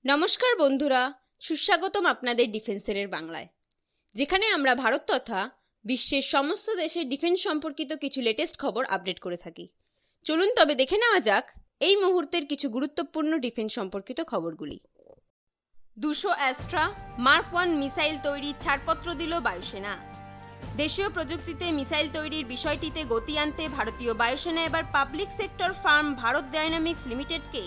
নমস্কার বন্ধুরা, সুস্বাগতম আপনাদের ডিফেন্সের বাংলায়, যেখানে আমরা ভারত তথা বিশ্বের সমস্ত দেশের ডিফেন্স সম্পর্কিত কিছু লেটেস্ট খবর আপডেট করে থাকি। চলুন তবে দেখে নেওয়া যাক এই মুহূর্তের কিছু গুরুত্বপূর্ণ ডিফেন্স সম্পর্কিত খবরগুলি। 200 অ্যাস্ট্রা মার্ক 1 মিসাইল তৈরির ছাড়পত্র দিল বায়ুসেনা। দেশীয় প্রযুক্তিতে মিসাইল তৈরির বিষয়টিতে গতি আনতে ভারতীয় বায়ুসেনা এবার public sector firm Bharat dynamics লিমিটেডকে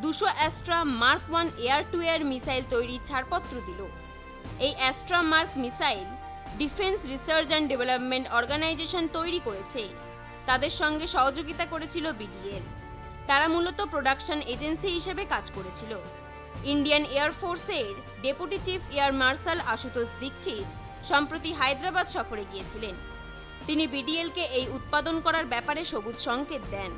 200 Astra mark 1 air to air missile তৈরির ছাড়পত্র দিল। এই Astra mark missile defence research and development organisation তৈরি করেছে। তাদের সঙ্গে সহযোগিতা করেছিল বিডিএল। তারা মূলত প্রোডাকশন এজেন্সি হিসেবে কাজ করেছিল। ইন্ডিয়ান এয়ারফোর্সের deputy chief air marshal Ashutosh Dikshit সম্প্রতি হায়দ্রাবাদ সফরে গিয়েছিলেন। তিনি বিডিএলকে এই উৎপাদন করার ব্যাপারে সবুজ সংকেত দেন।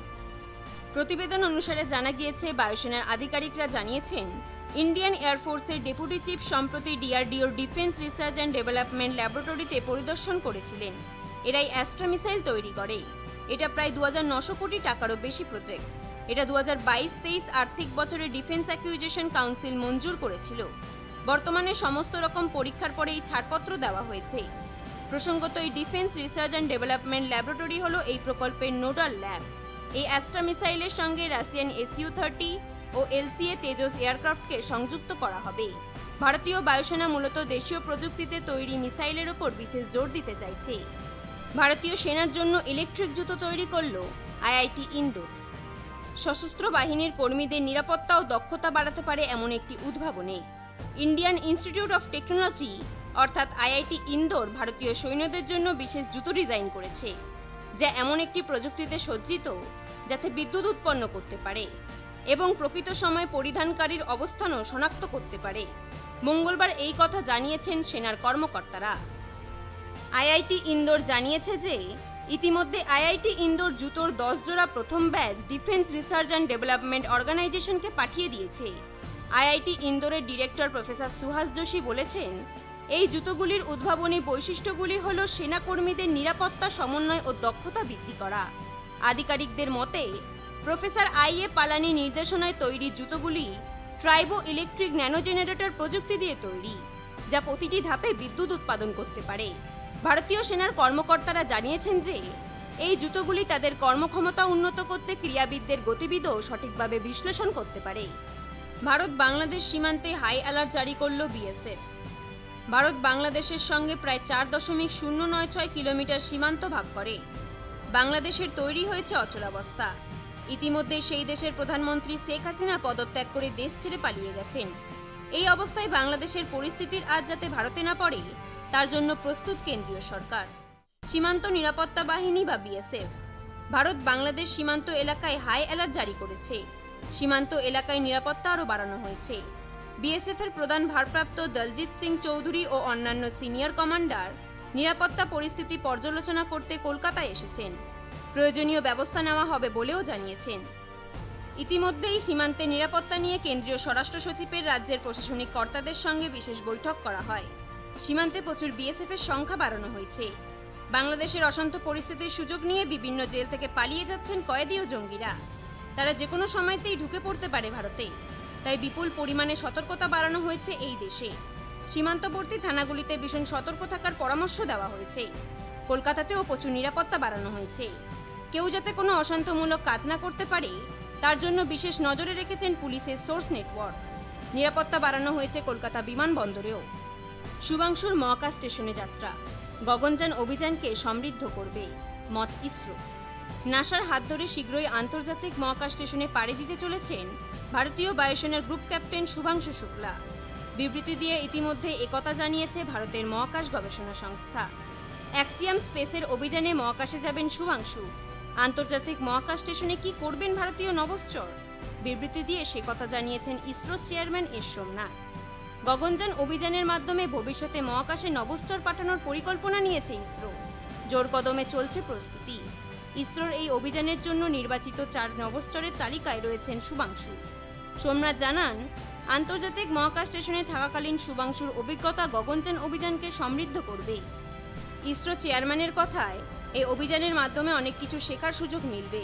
প্রতিবেদন অনুসারে জানা গিয়েছে, বায়ুসেনার আধিকারিকরা জানিয়েছেন, ইন্ডিয়ান এয়ারফোর্সের ডেপুটি চিফ সম্প্রতি ডিআরডিওর ডিফেন্স রিসার্চ অ্যান্ড ডেভেলপমেন্ট ল্যাবরেটরিতে পরিদর্শন করেছিলেন। এরাই অ্যাস্ট্রা মিসাইল তৈরি করে। এটা প্রায় 2900 কোটি টাকারও বেশি প্রজেক্ট। এটা 2022-23 আর্থিক বছরে ডিফেন্স অ্যাকুইজিশন কাউন্সিল মঞ্জুর করেছিল। বর্তমানে সমস্ত রকম পরীক্ষার পরে এই ছাড়পত্র দেওয়া হয়েছে। প্রসঙ্গত, এই defence research and development laboratory হল এই প্রকল্পের নোডাল ল্যাব। এই অ্যাস্ট্রা মিসাইলের সঙ্গে রাশিয়ান SU-30 ও LCA তেজস এয়ারক্রাফটকে সংযুক্ত করা হবে। ভারতীয় বায়ুসেনা মূলত দেশীয় প্রযুক্তিতে তৈরি মিসাইলের ওপর বিশেষ জোর দিতে চাইছে। ভারতীয় সেনার জন্য ইলেকট্রিক জুতো তৈরি করল IIT ইন্দোর। সশস্ত্র বাহিনীর কর্মীদের নিরাপত্তা ও দক্ষতা বাড়াতে পারে এমন একটি উদ্ভাবনে ইন্ডিয়ান ইনস্টিটিউট অফ টেকনোলজি অর্থাৎ IIT ইন্দোর ভারতীয় সৈন্যদের জন্য বিশেষ জুতো ডিজাইন করেছে, যা এমন একটি প্রযুক্তিতে সজ্জিত যাতে বিদ্যুৎ উৎপন্ন করতে পারে এবং প্রকৃত সময় পরিধানকারীর অবস্থানও শনাক্ত করতে পারে। মঙ্গলবার এই কথা জানিয়েছেন সেনার কর্মকর্তারা। IIT ইন্দোর জানিয়েছে যে ইতিমধ্যে IIT ইন্দোর জুতোর 10 জোড়া প্রথম batch defence research and development অর্গানাইজেশনকে পাঠিয়ে দিয়েছে। IIT ইন্দোরের ডিরেক্টর প্রফেসর সুহাস যোশী বলেছেন, এই জুতোগুলির উদ্ভাবনী বৈশিষ্ট্যগুলি হল সেনাকর্মীদের নিরাপত্তা, সমন্বয় ও দক্ষতা বৃদ্ধি করা। আধিকারিকদের মতে, প্রফেসর IA পালানি নির্দেশনায় তৈরি জুতোগুলি ট্রাইবো ইলেকট্রিক ন্যানো জেনারেটর প্রযুক্তি দিয়ে তৈরি, যা প্রতিটি ধাপে বিদ্যুৎ উৎপাদন করতে পারে। ভারতীয় সেনার কর্মকর্তারা জানিয়েছেন যে এই জুতোগুলি তাদের কর্মক্ষমতা উন্নত করতে ক্রীড়াবিদদের গতিবিধিও সঠিকভাবে বিশ্লেষণ করতে পারে। ভারত বাংলাদেশ সীমান্তে হাই অ্যালার্ট জারি করল BSF। ভারত বাংলাদেশের সঙ্গে প্রায় 4.096 কিলোমিটার সীমান্ত ভাগ করে। বাংলাদেশের তৈরি হয়েছে অচলাবস্থা। ইতিমধ্যে সেই দেশের প্রধানমন্ত্রী শেখ হাসিনা পদত্যাগ করে দেশ ছেড়ে পালিয়ে গেছেন। এই অবস্থায় বাংলাদেশের পরিস্থিতির আজ যাতে ভারতে না পড়ে, তার জন্য প্রস্তুত কেন্দ্রীয় সরকার। সীমান্ত নিরাপত্তা বাহিনী বা BSF ভারত বাংলাদেশ সীমান্ত এলাকায় হাই অ্যালার্ট জারি করেছে। সীমান্ত এলাকায় নিরাপত্তা আরও বাড়ানো হয়েছে। BSF এর প্রধান ভারপ্রাপ্ত দলজিৎ সিং চৌধুরী ও অন্যান্য সিনিয়র কমান্ডার নিরাপত্তা পরিস্থিতি পর্যালোচনা করতে কলকাতায় এসেছেন। প্রয়োজনীয় ব্যবস্থা নেওয়া হবে বলেও জানিয়েছেন। ইতিমধ্যেই সীমান্তে নিরাপত্তা নিয়ে কেন্দ্রীয় স্বরাষ্ট্র সচিবের রাজ্যের প্রশাসনিক কর্তাদের সঙ্গে বিশেষ বৈঠক করা হয়। সীমান্তে প্রচুর BSF এর সংখ্যা বাড়ানো হয়েছে। বাংলাদেশের অশান্ত পরিস্থিতির সুযোগ নিয়ে বিভিন্ন জেল থেকে পালিয়ে যাচ্ছেন কয়েদি ও জঙ্গিরা। তারা যে কোনো সময়তেই ঢুকে পড়তে পারে ভারতে, তাই বিপুল পরিমাণে সতর্কতা বাড়ানো হয়েছে এই দেশে। সীমান্তবর্তী থানাগুলিতে ভীষণ সতর্ক থাকার পরামর্শ দেওয়া হয়েছে। কলকাতাতেও প্রচুর নিরাপত্তা বাড়ানো হয়েছে। কেউ যাতে কোনো অশান্তমূলক কাজ না করতে পারে, তার জন্য বিশেষ নজরে রেখেছেন পুলিশের সোর্স নেটওয়ার্ক। নিরাপত্তা বাড়ানো হয়েছে কলকাতা বিমানবন্দরেও। শুভাংশুর মহাকাশ স্টেশনে যাত্রা গগনযান অভিযানকে সমৃদ্ধ করবে, মত ইসরো। নাসার হাত ধরে শীঘ্রই আন্তর্জাতিক মহাকাশ স্টেশনে পাড়ি দিতে চলেছেন ভারতীয় বায়ুসেনার গ্রুপ ক্যাপ্টেন শুভাংশু শুক্লা। বিবৃতি দিয়ে ইতিমধ্যে একথা জানিয়েছে ভারতের মহাকাশ গবেষণা সংস্থা। অ্যাক্সিয়াম স্পেসের অভিযানে মহাকাশে যাবেন শুভাংশু। আন্তর্জাতিক মহাকাশ স্টেশনে কি করবেন ভারতীয় নভশ্চর? বিবৃতি দিয়ে সে কথা জানিয়েছেন ইসরোর চেয়ারম্যান এস সোমনাথ। গগনযান অভিযানের মাধ্যমে ভবিষ্যতে মহাকাশে নভশ্চর পাঠানোর পরিকল্পনা নিয়েছে ইসরো। জোর কদমে চলছে প্রস্তুতি। ইসরোর এই অভিযানের জন্য নির্বাচিত 4 নভশ্চরের তালিকায় রয়েছেন শুভাংশু। সোমনাথ জানান, আন্তর্জাতিক মহাকাশ স্টেশনে থাকাকালীন শুভাংশুর অভিজ্ঞতা গগনযান অভিযানকে সমৃদ্ধ করবে। ইসরো চেয়ারম্যানের কথায়, এই অভিযানের মাধ্যমে অনেক কিছু শেখার সুযোগ মিলবে।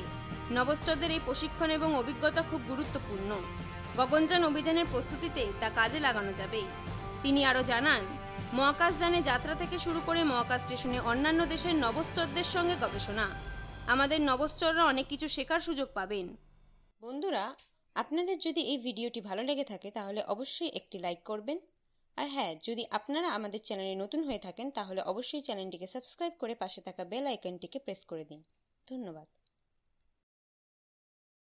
নভশ্চরদের এই প্রশিক্ষণ এবং অভিজ্ঞতা খুব গুরুত্বপূর্ণ। গগনযান অভিযানের প্রস্তুতিতে তা কাজে লাগানো যাবে। তিনি আরও জানান, মহাকাশযানে যাত্রা থেকে শুরু করে মহাকাশ স্টেশনে অন্যান্য দেশের নভশ্চরদের সঙ্গে গবেষণা, আমাদের নভশ্চররা অনেক কিছু শেখার সুযোগ পাবেন। বন্ধুরা, আপনাদের যদি এই ভিডিওটি ভালো লেগে থাকে তাহলে অবশ্যই একটি লাইক করবেন। আর হ্যাঁ, যদি আপনারা আমাদের চ্যানেলে নতুন হয়ে থাকেন তাহলে অবশ্যই চ্যানেলটিকে সাবস্ক্রাইব করে পাশে থাকা বেল আইকনটিকে প্রেস করে দিন। ধন্যবাদ।